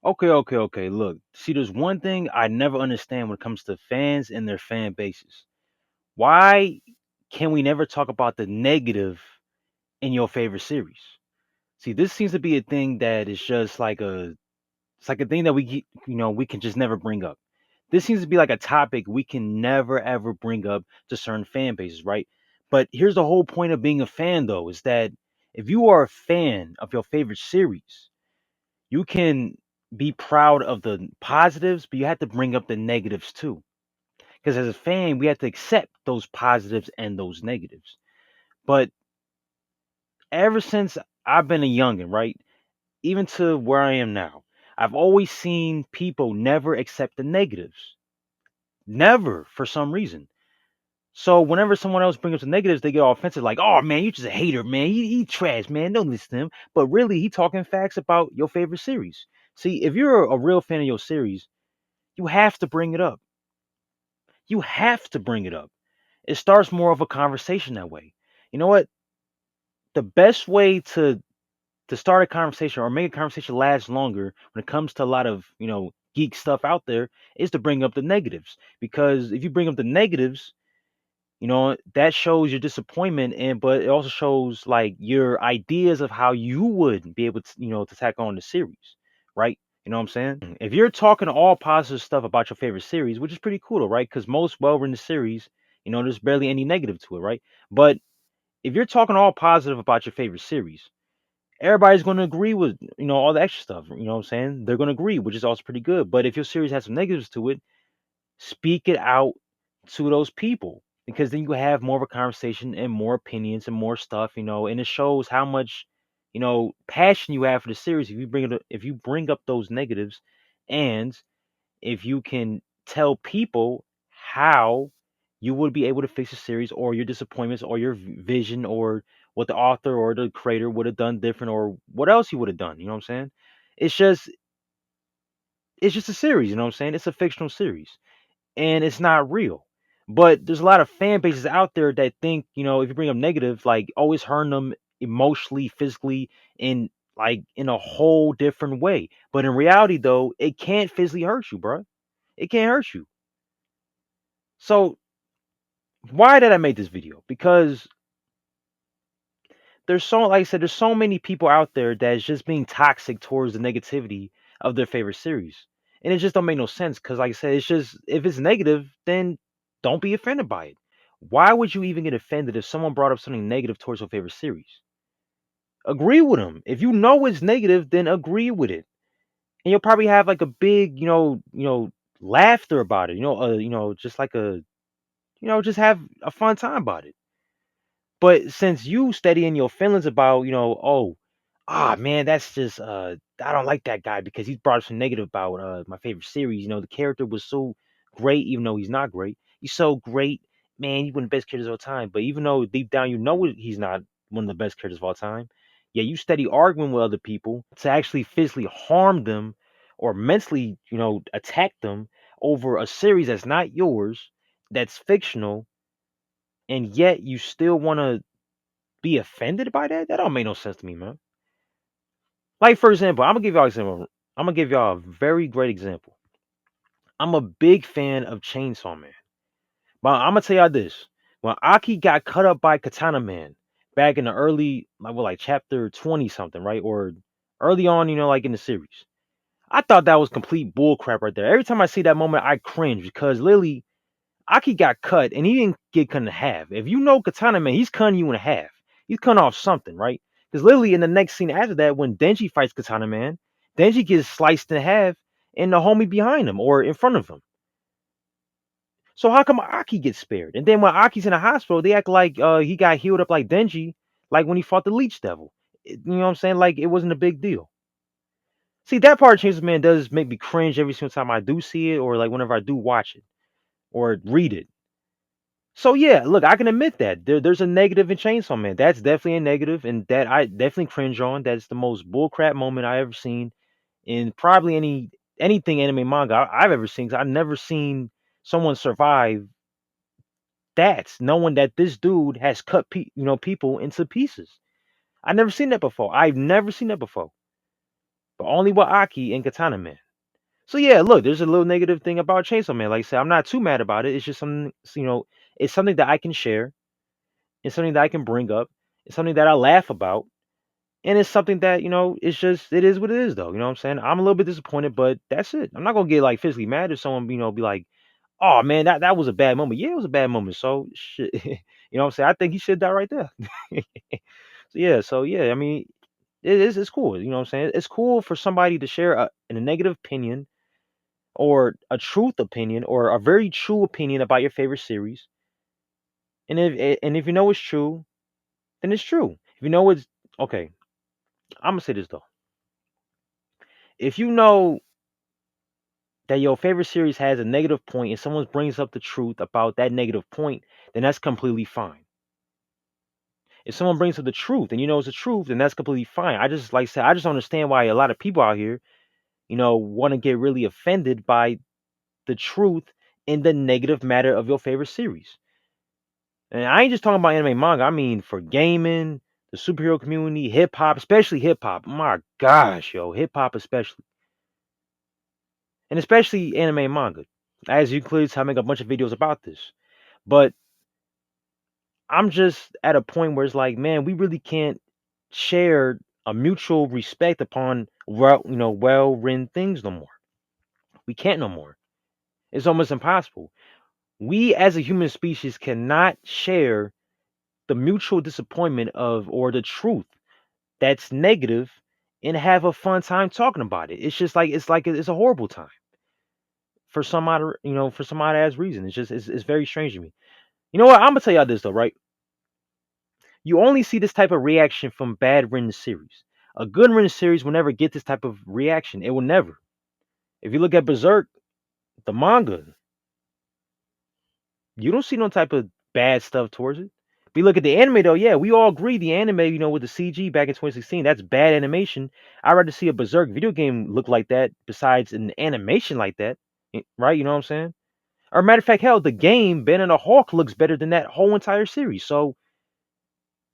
Okay. Look, see, there's one thing I never understand when it comes to fans and their fan bases. Why can we never talk about the negative in your favorite series? See, this seems to be a thing that is just like it's like a thing that we can just never bring up. This seems to be like a topic we can never ever bring up to certain fan bases, right? But here's the whole point of being a fan, though, is that if you are a fan of your favorite series, you can be proud of the positives, but you have to bring up the negatives too. Because as a fan, we have to accept those positives and those negatives. But ever since I've been a youngin', right? Even to where I am now, I've always seen people never accept the negatives. Never, for some reason. So whenever someone else brings up the negatives, they get all offensive, like, "Oh man, you just a hater, man. He trash, man. Don't listen to him." But really, he talking facts about your favorite series. See, if you're a real fan of your series, you have to bring it up. You have to bring it up. It starts more of a conversation that way. You know what? The best way to start a conversation or make a conversation last longer when it comes to a lot of geek stuff out there is to bring up the negatives, because if you bring up the negatives, that shows your disappointment, and but it also shows like your ideas of how you would be able to to tack on the series, right? You know what I'm saying? If you're talking all positive stuff about your favorite series, which is pretty cool, though, right? Because most well-written series, there's barely any negative to it, right? But if you're talking all positive about your favorite series, everybody's going to agree with all the extra stuff. You know what I'm saying? They're going to agree, which is also pretty good. But if your series has some negatives to it, speak it out to those people, because then you have more of a conversation and more opinions and more stuff. And it shows how much passion you have for the series if you bring up those negatives, and if you can tell people how you would be able to fix the series, or your disappointments, or your vision, or what the author or the creator would have done different, or what else you would have done. You know what I'm saying? It's just it's just a series. You know what I'm saying? It's a fictional series, and it's not real. But there's a lot of fan bases out there that think, if you bring up negative, like always hurting them emotionally, physically, in in a whole different way. But in reality, though, it can't physically hurt you, bro. It can't hurt you. So why did I make this video? Because like I said, there's so many people out there that's just being toxic towards the negativity of their favorite series. And it just don't make no sense, because like I said, it's just, if it's negative, then don't be offended by it. Why would you even get offended if someone brought up something negative towards your favorite series? Agree with them. If you know it's negative, then agree with it. And you'll probably have like a big, laughter about it. Just like just have a fun time about it. But since you steady in your feelings about, oh, man, that's just I don't like that guy because he's brought up some negative about my favorite series. The character was so great, even though he's not great. He's so great, man, he's one of the best characters of all time. But even though deep down he's not one of the best characters of all time, yeah, you steady arguing with other people to actually physically harm them or mentally, attack them over a series that's not yours, that's fictional, and yet you still want to be offended by that? That don't make no sense to me, man. Like, for example, I'm gonna give y'all an example. I'm gonna give y'all a very great example. I'm a big fan of Chainsaw Man, but I'm gonna tell y'all this: when Aki got cut up by Katana Man back in the early, like chapter 20 something, right, or early on, like in the series, I thought that was complete bullcrap right there. Every time I see that moment, I cringe, because literally Aki got cut and he didn't get cut in half. If you know Katana Man, he's cutting you in half. He's cutting off something, right? Because literally in the next scene after that, when Denji fights Katana Man, Denji gets sliced in half and the homie behind him or in front of him. So how come Aki gets spared? And then when Aki's in the hospital, they act like he got healed up like Denji, like when he fought the Leech Devil. You know what I'm saying? Like it wasn't a big deal. See, that part of Chainsaw Man does make me cringe every single time I do see it, or like whenever I do watch it or read it. So yeah, look, I can admit that there's a negative in Chainsaw Man. That's definitely a negative, and that I definitely cringe on. That's the most bullcrap moment I ever seen in probably anything anime manga I've ever seen. 'Cause I've never seen someone survive that, knowing that this dude has cut people into pieces. I've never seen that before. I've never seen that before. but only with Aki and Katana Man. So yeah, look, there's a little negative thing about Chainsaw Man. Like I said, I'm not too mad about it. It's just something, it's something that I can share. It's something that I can bring up. It's something that I laugh about. And it's something that, it's just, it is what it is, though. You know what I'm saying? I'm a little bit disappointed, but that's it. I'm not going to get like physically mad if someone, be like, oh man, that was a bad moment. Yeah, it was a bad moment. So shit. You know what I'm saying? I think he should die right there. So yeah, I mean, it's cool. You know what I'm saying? It's cool for somebody to share a negative opinion or a truth opinion or a very true opinion about your favorite series. And if you know it's true, then it's true. If you know it's okay, I'm gonna say this though. If you know that your favorite series has a negative point and someone brings up the truth about that negative point, then that's completely fine. If someone brings up the truth and you know it's the truth, then that's completely fine. I just like I said, I just don't understand why a lot of people out here, want to get really offended by the truth in the negative matter of your favorite series. And I ain't just talking about anime manga. I mean for gaming, the superhero community, hip hop, especially hip hop. My gosh, yo, hip hop especially, and especially anime manga. As you clearly tell, I make a bunch of videos about this. But I'm just at a point where it's like, man, we really can't share a mutual respect upon well-written things no more. We can't no more. It's almost impossible. We as a human species cannot share the mutual disappointment of or the truth that's negative and have a fun time talking about it. It's just like it's a horrible time for some odd for some odd ass reason. It's very strange to me. You know what? I'm gonna tell y'all this though, right? You only see this type of reaction from bad written series. A good written series will never get this type of reaction. It will never. If you look at Berserk, the manga, you don't see no type of bad stuff towards it. If you look at the anime though, yeah, we all agree the anime, with the CG back in 2016, that's bad animation. I'd rather see a Berserk video game look like that besides an animation like that. Right? You know what I'm saying? Or matter of fact, hell, the game Ben and the Hawk looks better than that whole entire series. So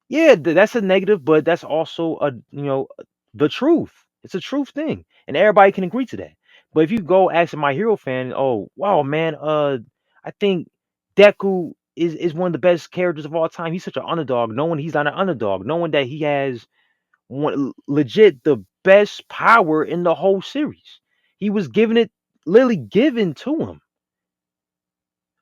yeah, that's a negative, but that's also the truth. It's a truth thing, and everybody can agree to that. But if you go ask a My Hero fan, oh wow, man, I think Deku is one of the best characters of all time. He's such an underdog, knowing he's not an underdog, knowing that he has legit the best power in the whole series. He was given it, literally given to him.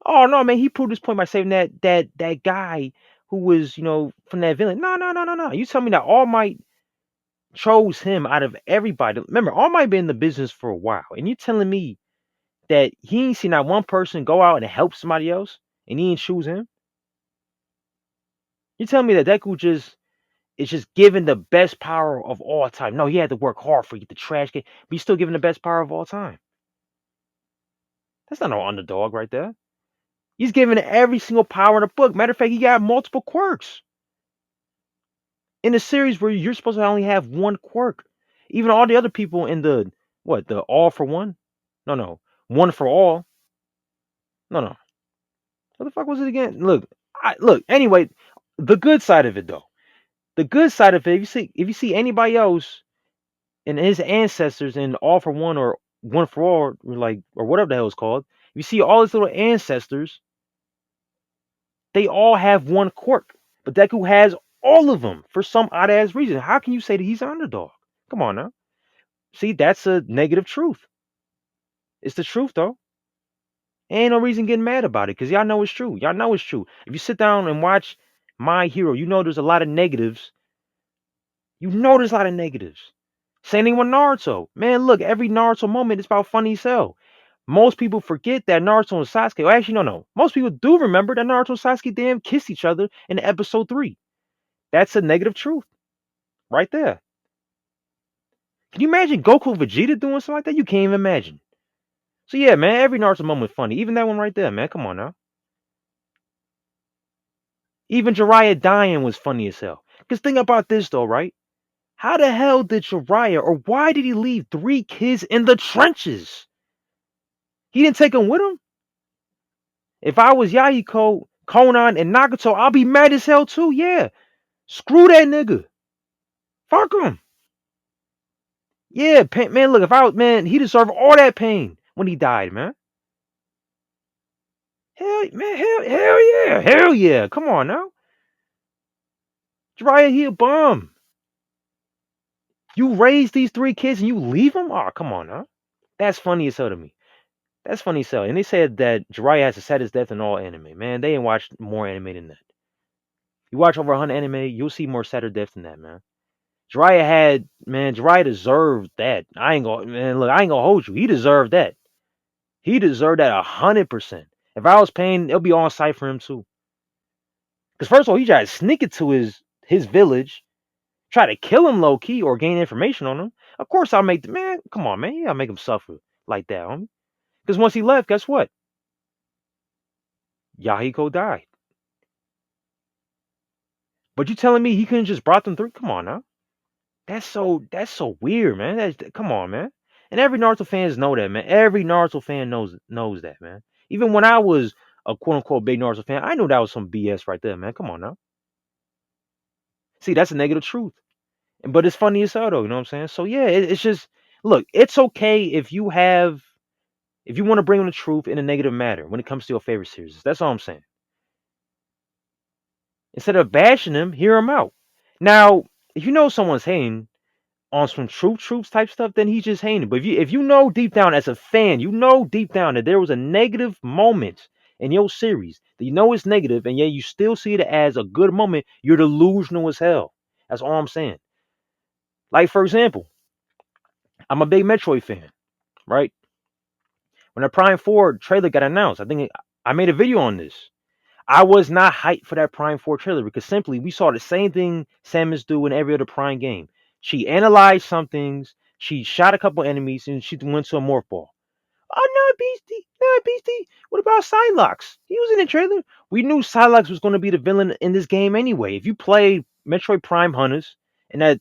Oh no, man, he proved his point by saving that guy who was, from that villain. No, no, no, no, no. You tell me that All Might chose him out of everybody. Remember, All Might been in the business for a while, and you telling me that he ain't seen that one person go out and help somebody else, and he ain't choose him? You telling me that Deku just is just given the best power of all time? No, he had to work hard for you, the trash can, but he's still given the best power of all time. That's not no underdog right there. He's given every single power in the book. Matter of fact, he got multiple quirks in a series where you're supposed to only have one quirk. Even all the other people in the all for one? No. One for all. No. What the fuck was it again? Look, anyway, the good side of it though. The good side of it, if you see anybody else and his ancestors in all for one or one for all, or whatever the hell it's called, if you see all his little ancestors, they all have one quirk. But Deku has all of them for some odd ass reason. How can you say that he's an underdog? Come on now. See, that's a negative truth. It's the truth though. Ain't no reason getting mad about it because y'all know it's true. Y'all know it's true. If you sit down and watch My Hero, you know there's a lot of negatives. You know there's a lot of negatives. Same thing with Naruto. Man, look, every Naruto moment is about funny as hell. Most people forget that Naruto and Sasuke. Well, actually, no. Most people do remember that Naruto and Sasuke damn kissed each other in episode 3. That's a negative truth right there. Can you imagine Goku and Vegeta doing something like that? You can't even imagine. So yeah, man, every Naruto moment is funny. Even that one right there, man. Come on now. Even Jiraiya dying was funny as hell. Because think about this though, right? How the hell did Jiraiya, or why did he leave 3 kids in the trenches? He didn't take them with him? If I was Yahiko, Conan, and Nagato, I'll be mad as hell too, yeah. Screw that nigga. Fuck him. Yeah, pain, man. Look, if I was man, he deserved all that pain when he died, man. Hell yeah. Come on now, Jiraiya, he a bum. You raise these three kids and you leave them? Oh, come on now. That's funny as hell to me. That's funny as hell. And they said that Jiraiya has the saddest death in all anime. Man, they ain't watched more anime than that. You watch over 100 anime, you'll see more sadder deaths than that, man. Jiraiya deserved that. I ain't gonna, man, look, I ain't gonna hold you. He deserved that. He deserved that 100%. If I was paying, it'll be on site for him too. Because first of all, he tried to sneak into his village, try to kill him low key or gain information on him. Of course, I'll make the man. Come on, man. You gotta make him suffer like that, homie. Because once he left, guess what? Yahiko died. But you telling me he couldn't just brought them through? Come on now. That's so weird, man. Come on, man. And every Naruto fans know that, man. Every Naruto fan knows that, man. Even when I was a quote unquote big Naruto fan, I knew that was some BS right there, man. Come on now. See, that's a negative truth. But it's funny as hell though, you know what I'm saying? So yeah, it's just look, it's okay if you want to bring on the truth in a negative matter when it comes to your favorite series. That's all I'm saying. Instead of bashing them, hear them out. Now, if you know someone's hating on some truths type stuff, then he's just hating. But if you know deep down as a fan, you know deep down that there was a negative moment in your series that you know it's negative, and yet you still see it as a good moment, you're delusional as hell. That's all I'm saying. Like for example, I'm a big Metroid fan, right? When the Prime 4 trailer got announced, I made a video on this. I was not hyped for that Prime 4 trailer because simply we saw the same thing Samus do in every other Prime game. She analyzed some things, she shot a couple enemies, and she went to a morph ball. Oh no, Beastie, no Beastie. What about Psylocke? He was in the trailer. We knew Psylocke was going to be the villain in this game anyway. If you played Metroid Prime Hunters and that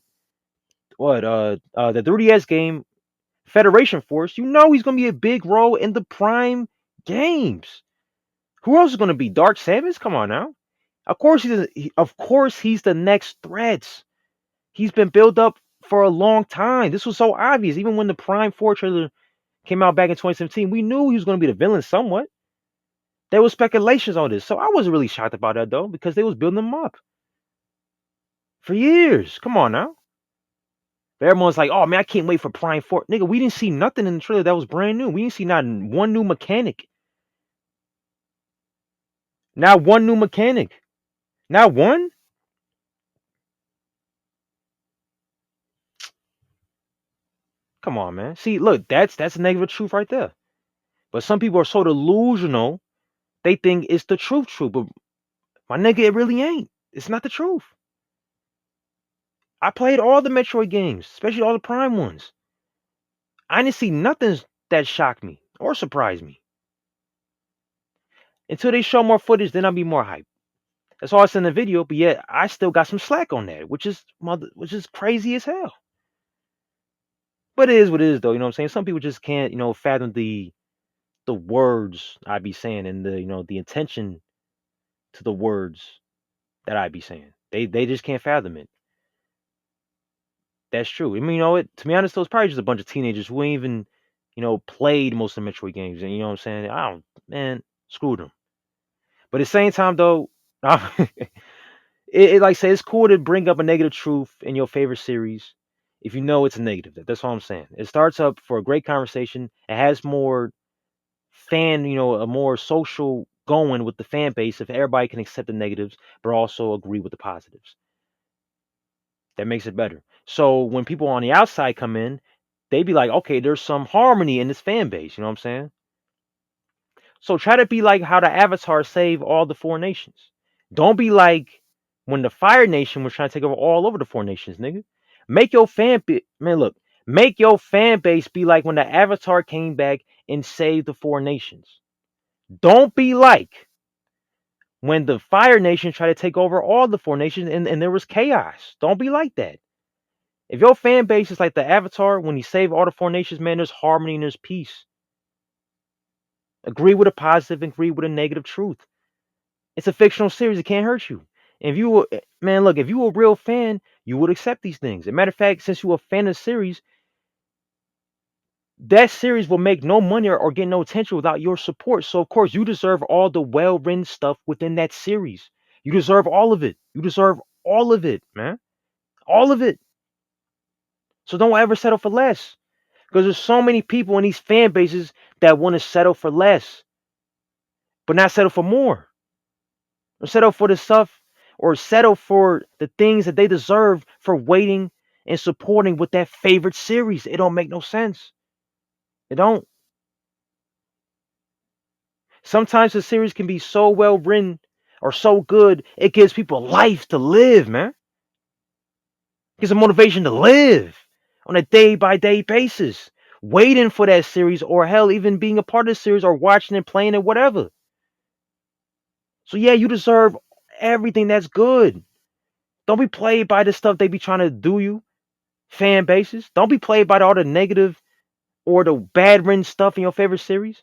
the 3DS game Federation Force, you know he's going to be a big role in the Prime games. Who else is going to be? Dark Samus? Come on now. Of course he's the next threat. He's been built up for a long time. This was so obvious. Even when the Prime 4 trailer came out back in 2017, we knew he was going to be the villain somewhat. There was speculations on this, so I wasn't really shocked about that though, because they was building him up for years. Come on now. Everyone's like, "Oh man, I can't wait for Prime 4." Nigga, we didn't see nothing in the trailer that was brand new. We didn't see not one new mechanic. Not one new mechanic. Not one. Come on, man. See, look, that's a negative truth right there. But some people are so delusional, they think it's the truth. But my nigga, it really ain't. It's not the truth. I played all the Metroid games, especially all the Prime ones. I didn't see nothing that shocked me or surprised me. Until they show more footage, then I'll be more hyped. That's all I said in the video, but yet I still got some slack on that, which is crazy as hell. But it is what it is, though. You know what I'm saying? Some people just can't, fathom the words I be saying and the intention to the words that I be saying. They just can't fathom it. That's true. I mean, to be honest, though, it's probably just a bunch of teenagers who ain't even, played most of the Metroid games. And you know what I'm saying? Man, screw them. But at the same time, though, like I say, it's cool to bring up a negative truth in your favorite series if you know it's a negative. That's all I'm saying. It starts up for a great conversation. It has more a more social going with the fan base if everybody can accept the negatives but also agree with the positives. That makes it better. So when people on the outside come in, they be like, okay, there's some harmony in this fan base. You know what I'm saying? So try to be like how the Avatar saved all the four nations. Don't be like when the Fire Nation was trying to take over all over the four nations, nigga. Make your fan base be like when the Avatar came back and saved the four nations. Don't be like when the Fire Nation tried to take over all the four nations and there was chaos. Don't be like that. If your fan base is like the Avatar, when he saved all the four nations, man, there's harmony and there's peace. Agree with a positive, agree with a negative truth. It's a fictional series. It can't hurt you. And if you were a real fan, you would accept these things. As a matter of fact, since you were a fan of the series, that series will make no money or get no attention without your support. So of course you deserve all the well-written stuff within that series. You deserve all of it. You deserve all of it, man. All of it. So don't ever settle for less. Because there's so many people in these fan bases that want to settle for less, but not settle for more. Or settle for the stuff or settle for the things that they deserve for waiting and supporting with that favorite series. It don't make no sense. It don't. Sometimes the series can be so well written or so good, it gives people life to live, man. It gives them motivation to live on a day by day basis, waiting for that series or hell, even being a part of the series or watching it, playing it, whatever. So yeah, you deserve everything that's good. Don't be played by the stuff they be trying to do you, fan bases. Don't be played by all the negative or the bad written stuff in your favorite series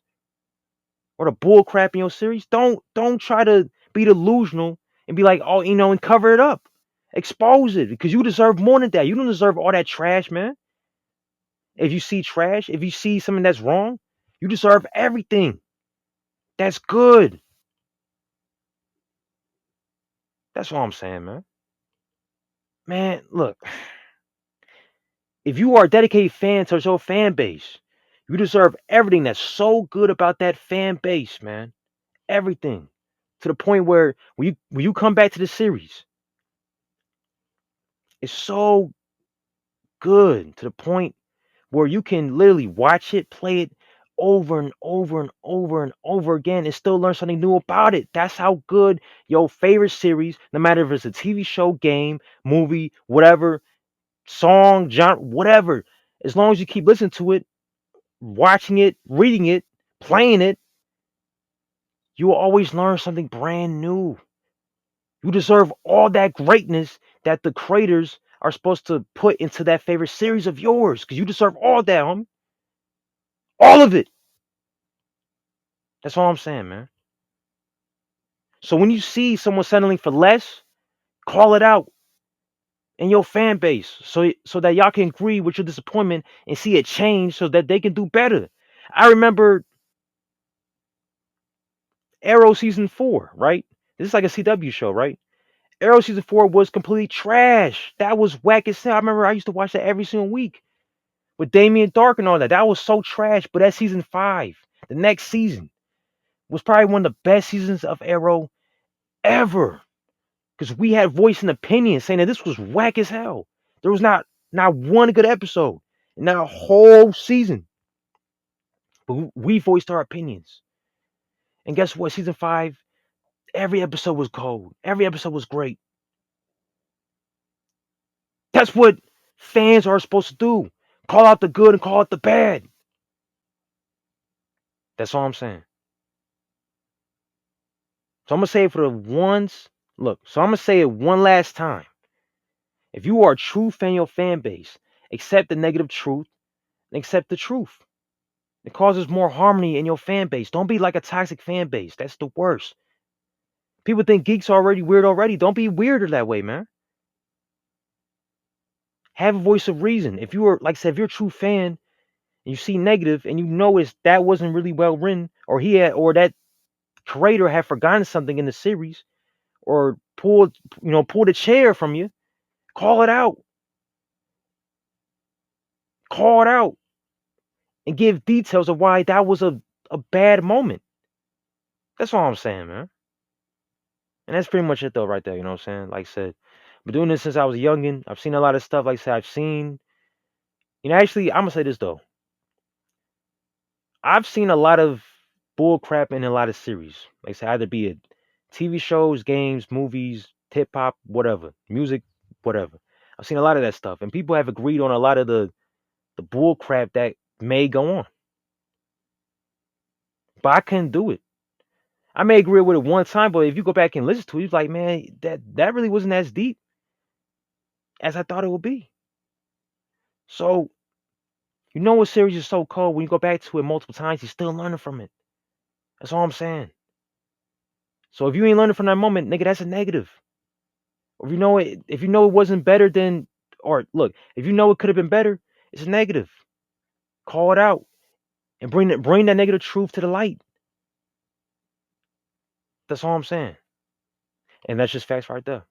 or the bull crap in your series. Don't try to be delusional and be like, oh, and cover it up. Expose it because you deserve more than that. You don't deserve all that trash, man. If you see trash, if you see something that's wrong, you deserve everything. That's good. That's what I'm saying, man. Man, look, if you are a dedicated fan to your fan base, you deserve everything that's so good about that fan base, man. Everything. To the point where when you come back to the series, it's so good to the point where you can literally watch it, play it over and over and over and over again and still learn something new about it. That's how good your favorite series, no matter if it's a TV show, game, movie, whatever, song, genre, whatever, as long as you keep listening to it, watching it, reading it, playing it, you will always learn something brand new. You deserve all that greatness that the creators are supposed to put into that favorite series of yours because you deserve all that, homie. All of it. That's all I'm saying, man. So when you see someone settling for less, call it out in your fan base so that y'all can agree with your disappointment and see it change so that they can do better. I remember Arrow season 4, right? This is like a CW show, right? Arrow season 4 was completely trash. That was whack as hell. I remember I used to watch that every single week with Damien Dark and all that. That was so trash. But that season 5, the next season, was probably one of the best seasons of Arrow ever. Because we had voice and opinion saying that this was whack as hell. There was not one good episode in that whole season. But we voiced our opinions. And guess what? Season 5, every episode was gold. Every episode was great. That's what fans are supposed to do. Call out the good and call out the bad. That's all I'm saying. So I'm gonna say it for the ones. Look, so I'm gonna say it one last time. If you are a true fan of your fan base, accept the negative truth and accept the truth. It causes more harmony in your fan base. Don't be like a toxic fan base. That's the worst. People think geeks are already weird already. Don't be weirder that way, man. Have a voice of reason. If you are, like I said, if you're a true fan and you see negative and you notice that wasn't really well written, or or that creator had forgotten something in the series, or pulled a chair from you, call it out. Call it out and give details of why that was a bad moment. That's all I'm saying, man. And that's pretty much it though, right there. You know what I'm saying? Like I said, I've been doing this since I was a youngin'. I've seen a lot of stuff. Like I said, I've seen. Actually, I'm gonna say this though. I've seen a lot of bull crap in a lot of series. Like I said, either be it TV shows, games, movies, hip hop, whatever, music, whatever. I've seen a lot of that stuff, and people have agreed on a lot of the bull crap that may go on. But I couldn't do it. I may agree with it one time, but if you go back and listen to it, you're like, man, that really wasn't as deep as I thought it would be. So a series is so cold when you go back to it multiple times, you're still learning from it. That's all I'm saying. So if you ain't learning from that moment, nigga, that's a negative. Or if you know it wasn't better than, or look, if you know it could have been better, it's a negative. Call it out. and bring that negative truth to the light. That's all I'm saying. And that's just facts right there.